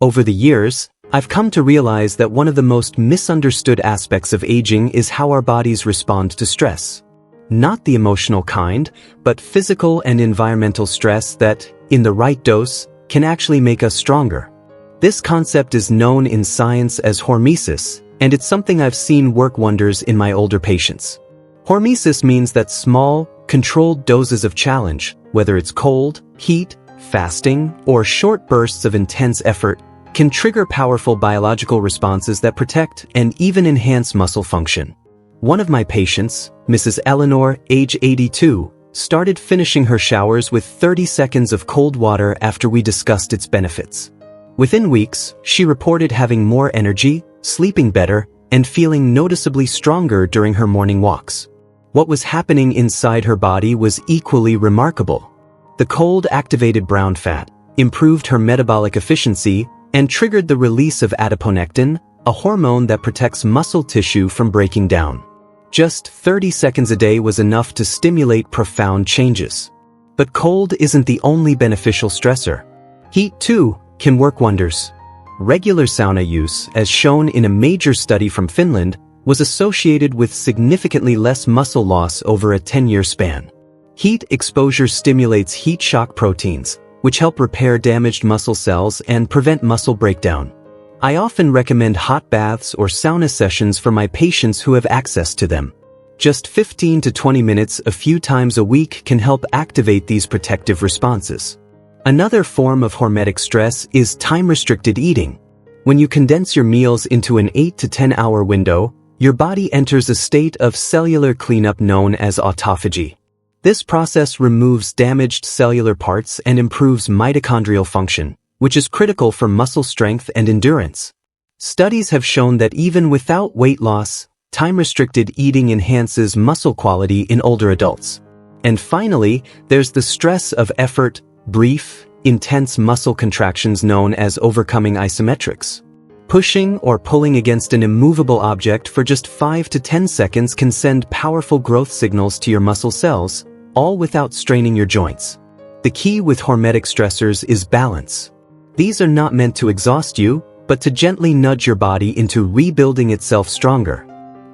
Over the years, I've come to realize that one of the most misunderstood aspects of aging is how our bodies respond to stress. Not the emotional kind, but physical and environmental stress that, in the right dose, can actually make us stronger. This concept is known in science as hormesis, and it's something I've seen work wonders in my older patients. Hormesis means that small, controlled doses of challenge, whether it's cold, heat, fasting, or short bursts of intense effort, can trigger powerful biological responses that protect and even enhance muscle function. One of my patients, Mrs. Eleanor, age 82, started finishing her showers with 30 seconds of cold water after we discussed its benefits. Within weeks, she reported having more energy, sleeping better, and feeling noticeably stronger during her morning walks. What was happening inside her body was equally remarkable. The cold activated brown fat, improved her metabolic efficiency, and triggered the release of adiponectin, a hormone that protects muscle tissue from breaking down. Just 30 seconds a day was enough to stimulate profound changes. But cold isn't the only beneficial stressor. Heat, too, can work wonders. Regular sauna use, as shown in a major study from Finland, was associated with significantly less muscle loss over a 10-year span. Heat exposure stimulates heat shock proteins, which help repair damaged muscle cells and prevent muscle breakdown. I often recommend hot baths or sauna sessions for my patients who have access to them. Just 15 to 20 minutes a few times a week can help activate these protective responses. Another form of hormetic stress is time-restricted eating. When you condense your meals into an 8 to 10-hour window, your body enters a state of cellular cleanup known as autophagy. This process removes damaged cellular parts and improves mitochondrial function, which is critical for muscle strength and endurance. Studies have shown that even without weight loss, time-restricted eating enhances muscle quality in older adults. And finally, there's the stress of effort, brief, intense muscle contractions known as overcoming isometrics. Pushing or pulling against an immovable object for just 5 to 10 seconds can send powerful growth signals to your muscle cells, all without straining your joints. The key with hormetic stressors is balance. These are not meant to exhaust you, but to gently nudge your body into rebuilding itself stronger.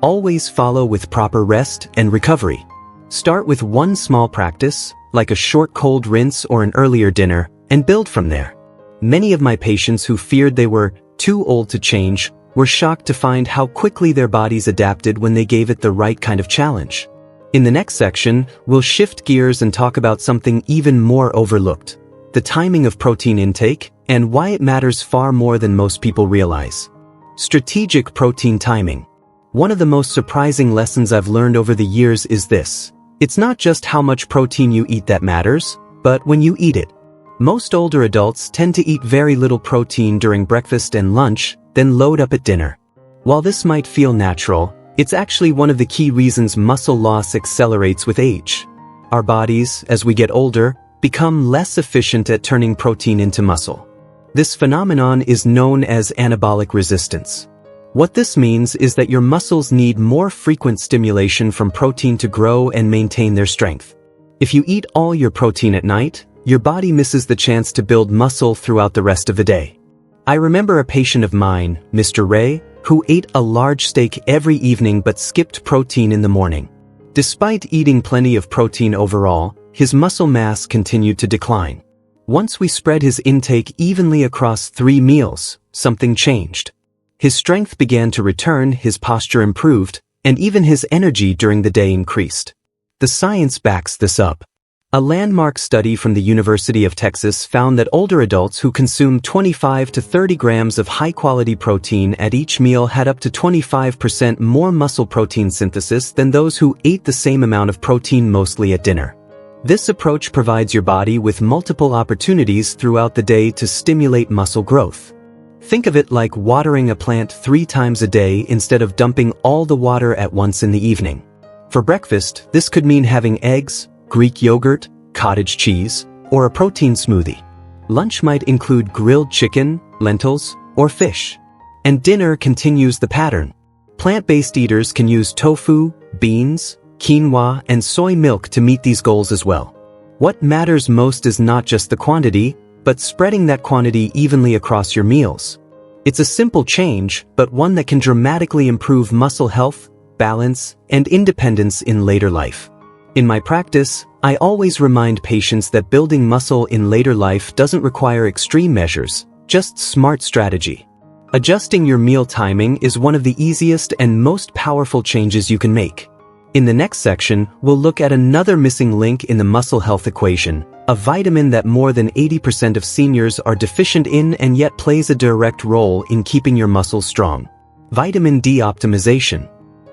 Always follow with proper rest and recovery. Start with one small practice, like a short cold rinse or an earlier dinner, and build from there. Many of my patients who feared they were too old to change were shocked to find how quickly their bodies adapted when they gave it the right kind of challenge. In the next section, we'll shift gears and talk about something even more overlooked: the timing of protein intake and why it matters far more than most people realize. Strategic protein timing. One of the most surprising lessons I've learned over the years is this: it's not just how much protein you eat that matters, but when you eat it. Most older adults tend to eat very little protein during breakfast and lunch, then load up at dinner. While this might feel natural, it's actually one of the key reasons muscle loss accelerates with age. Our bodies, as we get older, become less efficient at turning protein into muscle. This phenomenon is known as anabolic resistance. What this means is that your muscles need more frequent stimulation from protein to grow and maintain their strength. If you eat all your protein at night, your body misses the chance to build muscle throughout the rest of the day. I remember a patient of mine, Mr. Ray, who ate a large steak every evening but skipped protein in the morning. Despite eating plenty of protein overall, his muscle mass continued to decline. Once we spread his intake evenly across 3 meals, something changed. His strength began to return, his posture improved, and even his energy during the day increased. The science backs this up. A landmark study from the University of Texas found that older adults who consumed 25 to 30 grams of high-quality protein at each meal had up to 25% more muscle protein synthesis than those who ate the same amount of protein mostly at dinner. This approach provides your body with multiple opportunities throughout the day to stimulate muscle growth. Think of it like watering a plant 3 times a day instead of dumping all the water at once in the evening. For breakfast, this could mean having eggs, Greek yogurt, cottage cheese, or a protein smoothie. Lunch might include grilled chicken, lentils, or fish. And dinner continues the pattern. Plant-based eaters can use tofu, beans, quinoa, and soy milk to meet these goals as well. What matters most is not just the quantity, but spreading that quantity evenly across your meals. It's a simple change, but one that can dramatically improve muscle health, balance, and independence in later life. In my practice, I always remind patients that building muscle in later life doesn't require extreme measures, just smart strategy. Adjusting your meal timing is one of the easiest and most powerful changes you can make. In the next section, we'll look at another missing link in the muscle health equation, a vitamin that more than 80% of seniors are deficient in and yet plays a direct role in keeping your muscles strong. Vitamin D optimization.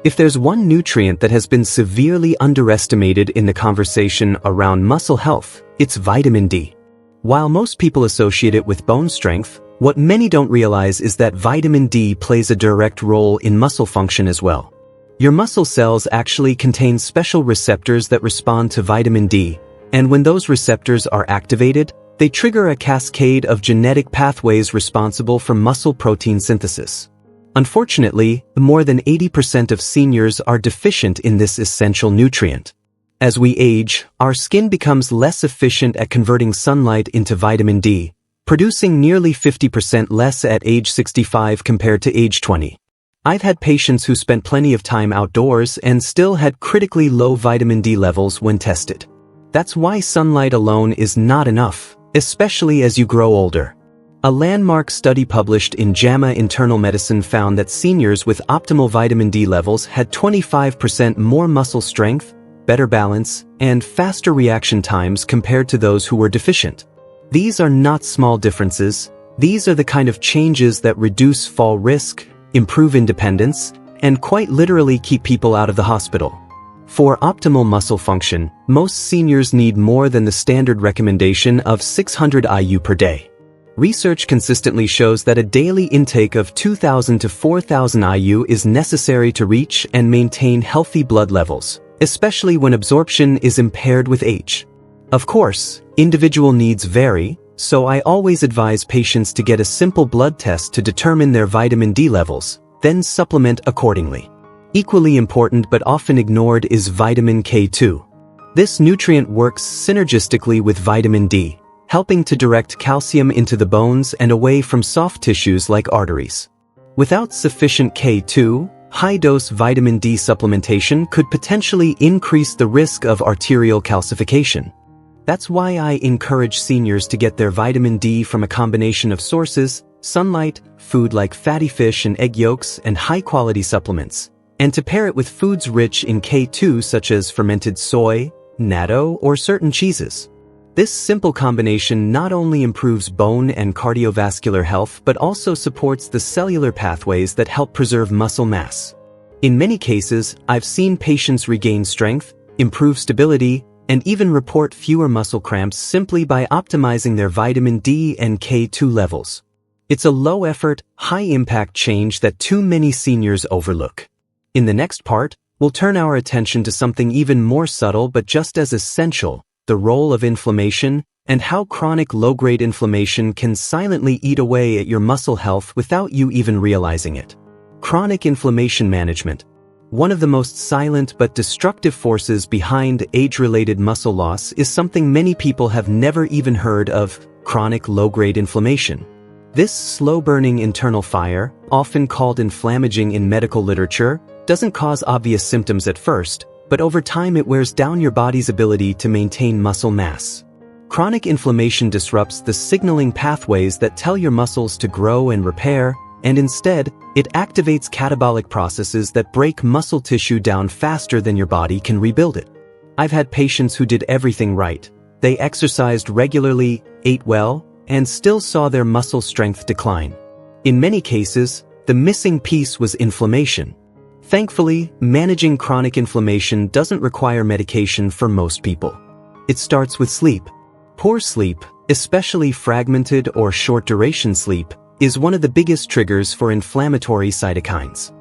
If there's one nutrient that has been severely underestimated in the conversation around muscle health, it's vitamin D. While most people associate it with bone strength, what many don't realize is that vitamin D plays a direct role in muscle function as well. Your muscle cells actually contain special receptors that respond to vitamin D, and when those receptors are activated, they trigger a cascade of genetic pathways responsible for muscle protein synthesis. Unfortunately, more than 80% of seniors are deficient in this essential nutrient. As we age, our skin becomes less efficient at converting sunlight into vitamin D, producing nearly 50% less at age 65 compared to age 20. I've had patients who spent plenty of time outdoors and still had critically low vitamin D levels when tested. That's why sunlight alone is not enough, especially as you grow older. A landmark study published in JAMA Internal Medicine found that seniors with optimal vitamin D levels had 25% more muscle strength, better balance, and faster reaction times compared to those who were deficient. These are not small differences. These are the kind of changes that reduce fall risk, improve independence, and quite literally keep people out of the hospital. For optimal muscle function, most seniors need more than the standard recommendation of 600 IU per day. Research consistently shows that a daily intake of 2,000 to 4,000 IU is necessary to reach and maintain healthy blood levels, especially when absorption is impaired with age. Of course, individual needs vary, so I always advise patients to get a simple blood test to determine their vitamin D levels, then supplement accordingly. Equally important but often ignored is vitamin K2. This nutrient works synergistically with vitamin D, helping to direct calcium into the bones and away from soft tissues like arteries. Without sufficient K2, high-dose vitamin D supplementation could potentially increase the risk of arterial calcification. That's why I encourage seniors to get their vitamin D from a combination of sources: sunlight, food like fatty fish and egg yolks, and high-quality supplements, and to pair it with foods rich in K2 such as fermented soy, natto, or certain cheeses. This simple combination not only improves bone and cardiovascular health but also supports the cellular pathways that help preserve muscle mass. In many cases, I've seen patients regain strength, improve stability, and even report fewer muscle cramps simply by optimizing their vitamin D and K2 levels. It's a low-effort, high-impact change that too many seniors overlook. In the next part, we'll turn our attention to something even more subtle but just as essential: the role of inflammation and how chronic low-grade inflammation can silently eat away at your muscle health without you even realizing it. Chronic inflammation management. One of the most silent but destructive forces behind age-related muscle loss is something many people have never even heard of: chronic low-grade inflammation. This slow-burning internal fire, often called inflammaging in medical literature, doesn't cause obvious symptoms at first, but over time it wears down your body's ability to maintain muscle mass. Chronic inflammation disrupts the signaling pathways that tell your muscles to grow and repair, and instead, it activates catabolic processes that break muscle tissue down faster than your body can rebuild it. I've had patients who did everything right. They exercised regularly, ate well, and still saw their muscle strength decline. In many cases, the missing piece was inflammation. Thankfully, managing chronic inflammation doesn't require medication for most people. It starts with sleep. Poor sleep, especially fragmented or short-duration sleep, is one of the biggest triggers for inflammatory cytokines.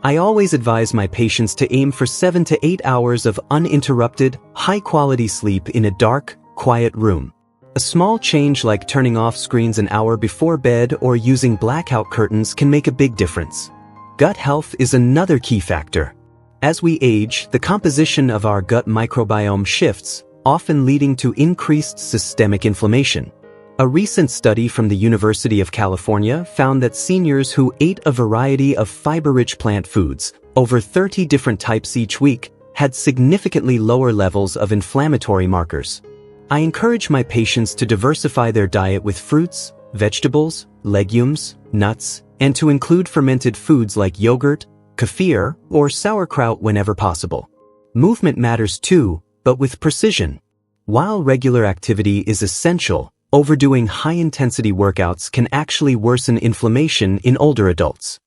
I always advise my patients to aim for 7 to 8 hours of uninterrupted, high-quality sleep in a dark, quiet room. A small change like turning off screens an hour before bed or using blackout curtains can make a big difference. Gut health is another key factor. As we age, the composition of our gut microbiome shifts, often leading to increased systemic inflammation. A recent study from the University of California found that seniors who ate a variety of fiber-rich plant foods, over 30 different types each week, had significantly lower levels of inflammatory markers. I encourage my patients to diversify their diet with fruits, vegetables, legumes, nuts, and to include fermented foods like yogurt, kefir, or sauerkraut whenever possible. Movement matters too, but with precision. While regular activity is essential, overdoing high-intensity workouts can actually worsen inflammation in older adults.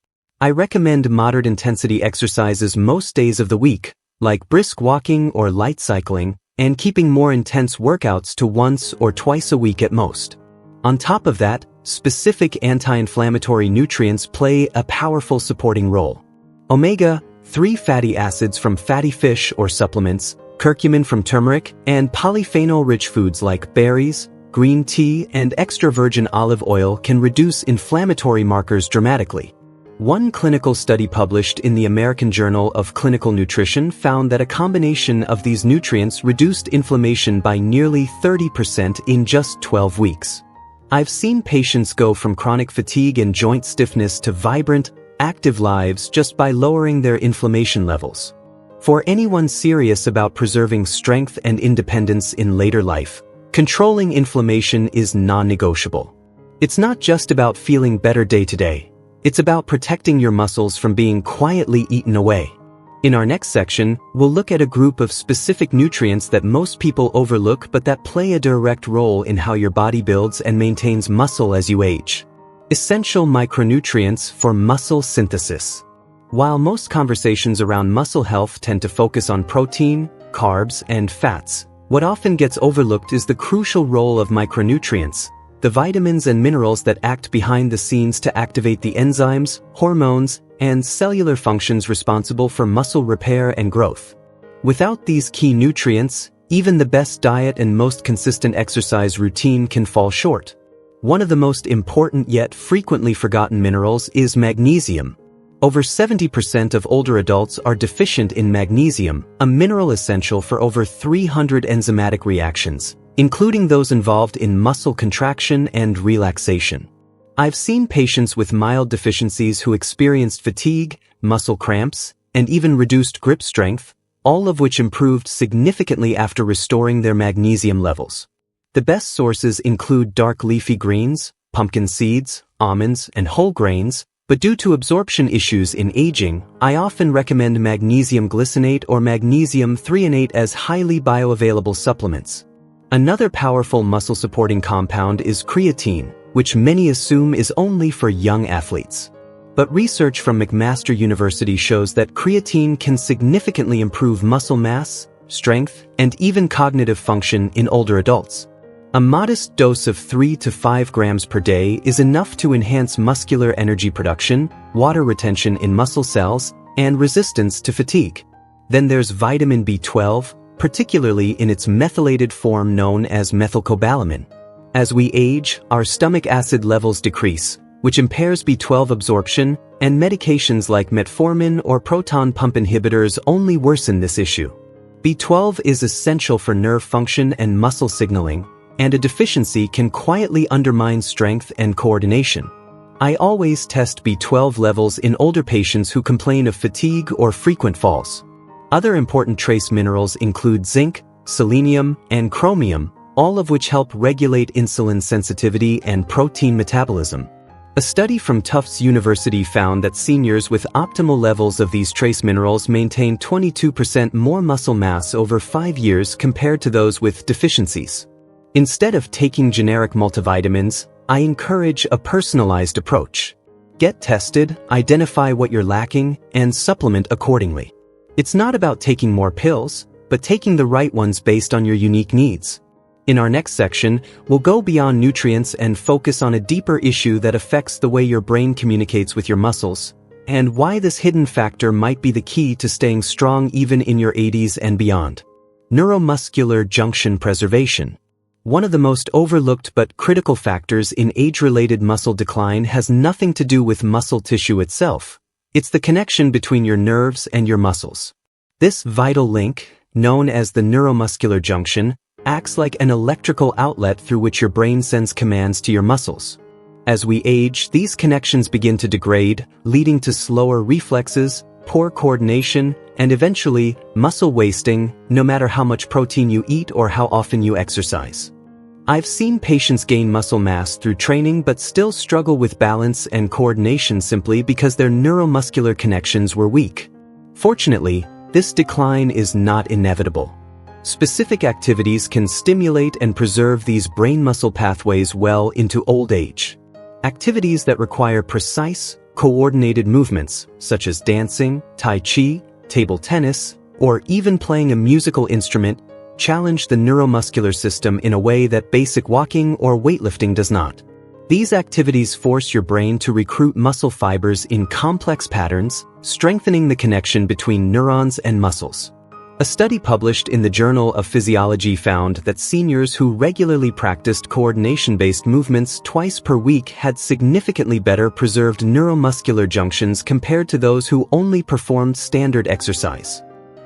I recommend moderate-intensity exercises most days of the week, like brisk walking or light cycling, and keeping more intense workouts to once or twice a week at most. On top of that, specific anti-inflammatory nutrients play a powerful supporting role. Omega-3 fatty acids from fatty fish or supplements, curcumin from turmeric, and polyphenol-rich foods like berries, green tea, and extra virgin olive oil can reduce inflammatory markers dramatically. One clinical study published in the American Journal of Clinical Nutrition found that a combination of these nutrients reduced inflammation by nearly 30% in just 12 weeks. I've seen patients go from chronic fatigue and joint stiffness to vibrant, active lives just by lowering their inflammation levels. For anyone serious about preserving strength and independence in later life, controlling inflammation is non-negotiable. It's not just about feeling better day to day. It's about protecting your muscles from being quietly eaten away. In our next section, we'll look at a group of specific nutrients that most people overlook but that play a direct role in how your body builds and maintains muscle as you age. Essential micronutrients for muscle synthesis. While most conversations around muscle health tend to focus on protein, carbs, and fats, what often gets overlooked is the crucial role of micronutrients, the vitamins and minerals that act behind the scenes to activate the enzymes, hormones, and cellular functions responsible for muscle repair and growth. Without these key nutrients, even the best diet and most consistent exercise routine can fall short. One of the most important yet frequently forgotten minerals is magnesium. Over 70% of older adults are deficient in magnesium, a mineral essential for over 300 enzymatic reactions, including those involved in muscle contraction and relaxation. I've seen patients with mild deficiencies who experienced fatigue, muscle cramps, and even reduced grip strength, all of which improved significantly after restoring their magnesium levels. The best sources include dark leafy greens, pumpkin seeds, almonds, and whole grains, but due to absorption issues in aging, I often recommend magnesium glycinate or magnesium threonate as highly bioavailable supplements. Another powerful muscle-supporting compound is creatine, which many assume is only for young athletes. But research from McMaster University shows that creatine can significantly improve muscle mass, strength, and even cognitive function in older adults. A modest dose of 3 to 5 grams per day is enough to enhance muscular energy production, water retention in muscle cells, and resistance to fatigue. Then there's vitamin B12, particularly in its methylated form known as methylcobalamin. As we age, our stomach acid levels decrease, which impairs B12 absorption, and medications like metformin or proton pump inhibitors only worsen this issue. B12 is essential for nerve function and muscle signaling, and a deficiency can quietly undermine strength and coordination. I always test B12 levels in older patients who complain of fatigue or frequent falls. Other important trace minerals include zinc, selenium, and chromium, all of which help regulate insulin sensitivity and protein metabolism. A study from Tufts University found that seniors with optimal levels of these trace minerals maintain 22% more muscle mass over 5 years compared to those with deficiencies. Instead of taking generic multivitamins, I encourage a personalized approach. Get tested, identify what you're lacking, and supplement accordingly. It's not about taking more pills, but taking the right ones based on your unique needs. In our next section, we'll go beyond nutrients and focus on a deeper issue that affects the way your brain communicates with your muscles, and why this hidden factor might be the key to staying strong even in your 80s and beyond. Neuromuscular junction preservation. One of the most overlooked but critical factors in age-related muscle decline has nothing to do with muscle tissue itself. It's the connection between your nerves and your muscles. This vital link, known as the neuromuscular junction, acts like an electrical outlet through which your brain sends commands to your muscles. As we age, these connections begin to degrade, leading to slower reflexes, poor coordination, and eventually, muscle wasting, no matter how much protein you eat or how often you exercise. I've seen patients gain muscle mass through training but still struggle with balance and coordination simply because their neuromuscular connections were weak. Fortunately, this decline is not inevitable. Specific activities can stimulate and preserve these brain-muscle pathways well into old age. Activities that require precise, coordinated movements, such as dancing, tai chi, table tennis, or even playing a musical instrument, challenge the neuromuscular system in a way that basic walking or weightlifting does not. These activities force your brain to recruit muscle fibers in complex patterns, strengthening the connection between neurons and muscles. A study published in the Journal of Physiology found that seniors who regularly practiced coordination-based movements twice per week had significantly better preserved neuromuscular junctions compared to those who only performed standard exercise.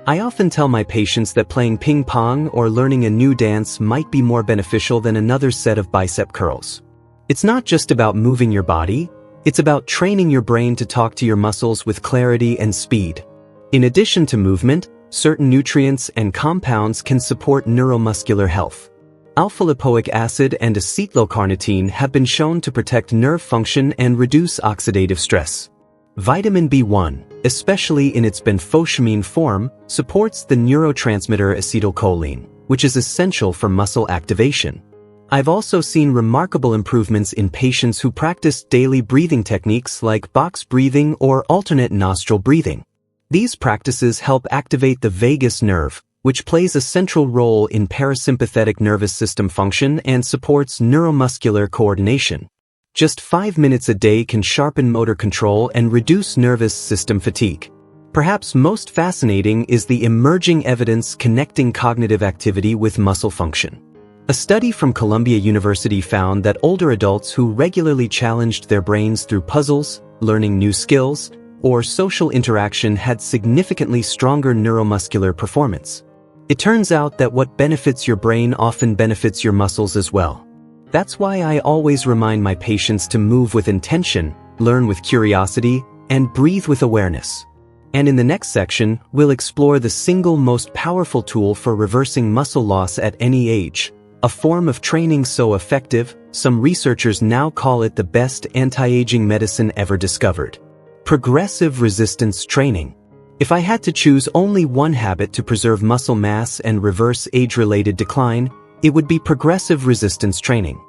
I often tell my patients that playing ping pong or learning a new dance might be more beneficial than another set of bicep curls. It's not just about moving your body, it's about training your brain to talk to your muscles with clarity and speed. In addition to movement, certain nutrients and compounds can support neuromuscular health. Alpha-lipoic acid and acetylcarnitine have been shown to protect nerve function and reduce oxidative stress. Vitamin B1, especially in its benfotiamine form, supports the neurotransmitter acetylcholine, which is essential for muscle activation. I've also seen remarkable improvements in patients who practice daily breathing techniques like box breathing or alternate nostril breathing. These practices help activate the vagus nerve, which plays a central role in parasympathetic nervous system function and supports neuromuscular coordination. Just 5 minutes a day can sharpen motor control and reduce nervous system fatigue. Perhaps most fascinating is the emerging evidence connecting cognitive activity with muscle function. A study from Columbia University found that older adults who regularly challenged their brains through puzzles, learning new skills, or social interaction had significantly stronger neuromuscular performance. It turns out that what benefits your brain often benefits your muscles as well. That's why I always remind my patients to move with intention, learn with curiosity, and breathe with awareness. And in the next section, we'll explore the single most powerful tool for reversing muscle loss at any age, a form of training so effective, some researchers now call it the best anti-aging medicine ever discovered. Progressive resistance training. If I had to choose only one habit to preserve muscle mass and reverse age-related decline, it would be progressive resistance training.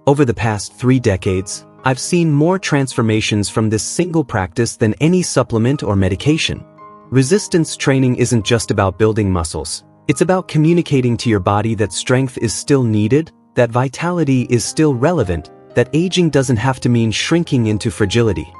Over the past 3 decades, I've seen more transformations from this single practice than any supplement or medication. Resistance training isn't just about building muscles. It's about communicating to your body that strength is still needed, that vitality is still relevant, that aging doesn't have to mean shrinking into fragility.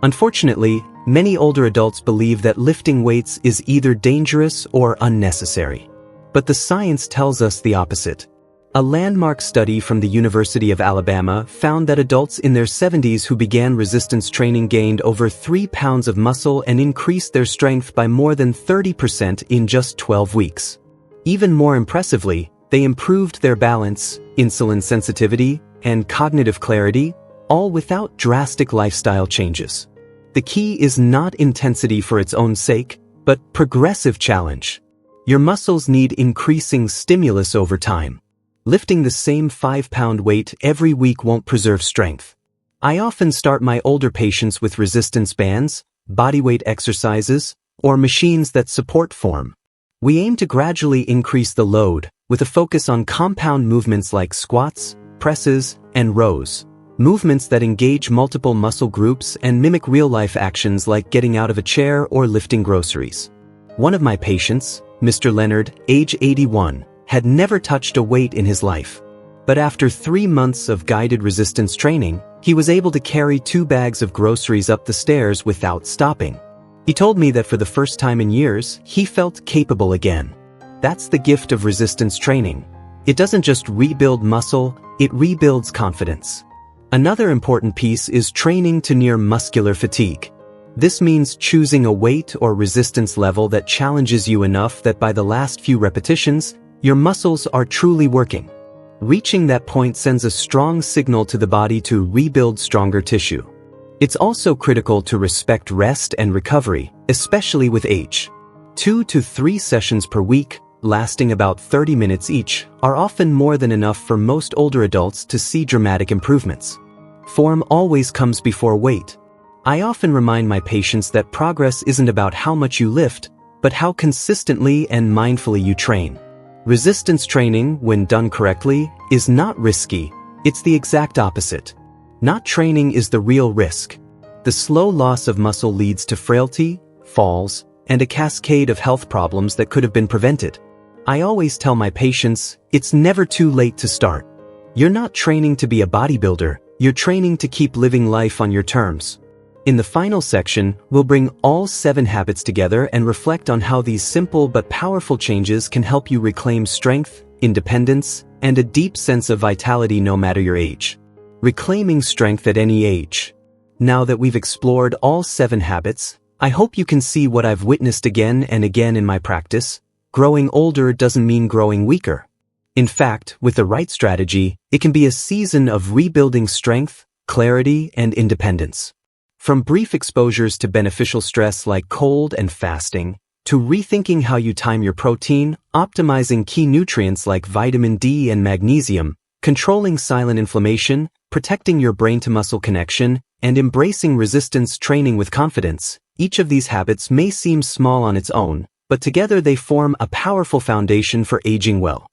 Unfortunately, many older adults believe that lifting weights is either dangerous or unnecessary. But the science tells us the opposite. A landmark study from the University of Alabama found that adults in their 70s who began resistance training gained over 3 pounds of muscle and increased their strength by more than 30% in just 12 weeks. Even more impressively, they improved their balance, insulin sensitivity, and cognitive clarity, all without drastic lifestyle changes. The key is not intensity for its own sake, but progressive challenge. Your muscles need increasing stimulus over time. Lifting the same 5-pound weight every week won't preserve strength. I often start my older patients with resistance bands, bodyweight exercises, or machines that support form. We aim to gradually increase the load, with a focus on compound movements like squats, presses, and rows. Movements that engage multiple muscle groups and mimic real-life actions like getting out of a chair or lifting groceries. One of my patients, Mr. Leonard, age 81, had never touched a weight in his life. But after 3 months of guided resistance training, he was able to carry 2 bags of groceries up the stairs without stopping. He told me that for the first time in years, he felt capable again. That's the gift of resistance training. It doesn't just rebuild muscle, it rebuilds confidence. Another important piece is training to near muscular fatigue. This means choosing a weight or resistance level that challenges you enough that by the last few repetitions, your muscles are truly working. Reaching that point sends a strong signal to the body to rebuild stronger tissue. It's also critical to respect rest and recovery, especially with age. 2 to 3 sessions per week, lasting about 30 minutes each, are often more than enough for most older adults to see dramatic improvements. Form always comes before weight. I often remind my patients that progress isn't about how much you lift, but how consistently and mindfully you train. Resistance training, when done correctly, is not risky. It's the exact opposite. Not training is the real risk. The slow loss of muscle leads to frailty, falls, and a cascade of health problems that could have been prevented. I always tell my patients, it's never too late to start. You're not training to be a bodybuilder, you're training to keep living life on your terms. In the final section, we'll bring all 7 habits together and reflect on how these simple but powerful changes can help you reclaim strength, independence, and a deep sense of vitality no matter your age. Reclaiming strength at any age. Now that we've explored all 7 habits, I hope you can see what I've witnessed again and again in my practice. Growing older doesn't mean growing weaker. In fact, with the right strategy, it can be a season of rebuilding strength, clarity, and independence. From brief exposures to beneficial stress like cold and fasting, to rethinking how you time your protein, optimizing key nutrients like vitamin D and magnesium, controlling silent inflammation, protecting your brain-to-muscle connection, and embracing resistance training with confidence, each of these habits may seem small on its own, but together they form a powerful foundation for aging well.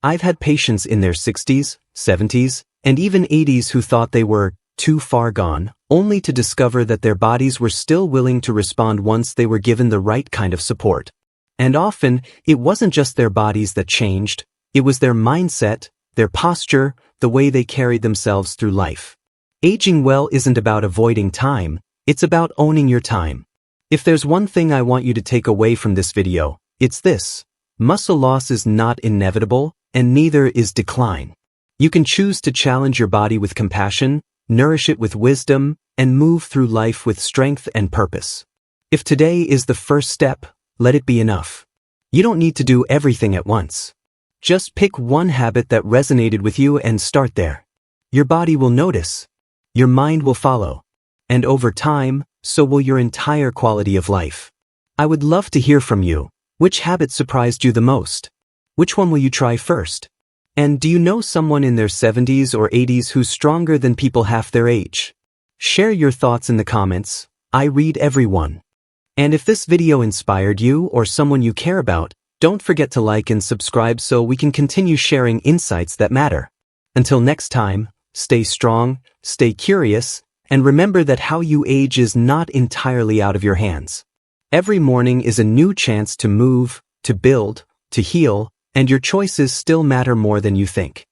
I've had patients in their 60s, 70s, and even 80s who thought they were too far gone, only to discover that their bodies were still willing to respond once they were given the right kind of support. And often, it wasn't just their bodies that changed, it was their mindset, their posture, the way they carried themselves through life. Aging well isn't about avoiding time, it's about owning your time. If there's one thing I want you to take away from this video, it's this: muscle loss is not inevitable, and neither is decline. You can choose to challenge your body with compassion, nourish it with wisdom, and move through life with strength and purpose. If today is the first step, let it be enough. You don't need to do everything at once. Just pick one habit that resonated with you and start there. Your body will notice. Your mind will follow. And over time, so will your entire quality of life. I would love to hear from you. Which habit surprised you the most? Which one will you try first? And do you know someone in their 70s or 80s who's stronger than people half their age? Share your thoughts in the comments. I read every one. And if this video inspired you or someone you care about, don't forget to like and subscribe so we can continue sharing insights that matter. Until next time, stay strong, stay curious, and remember that how you age is not entirely out of your hands. Every morning is a new chance to move, to build, to heal, and your choices still matter more than you think.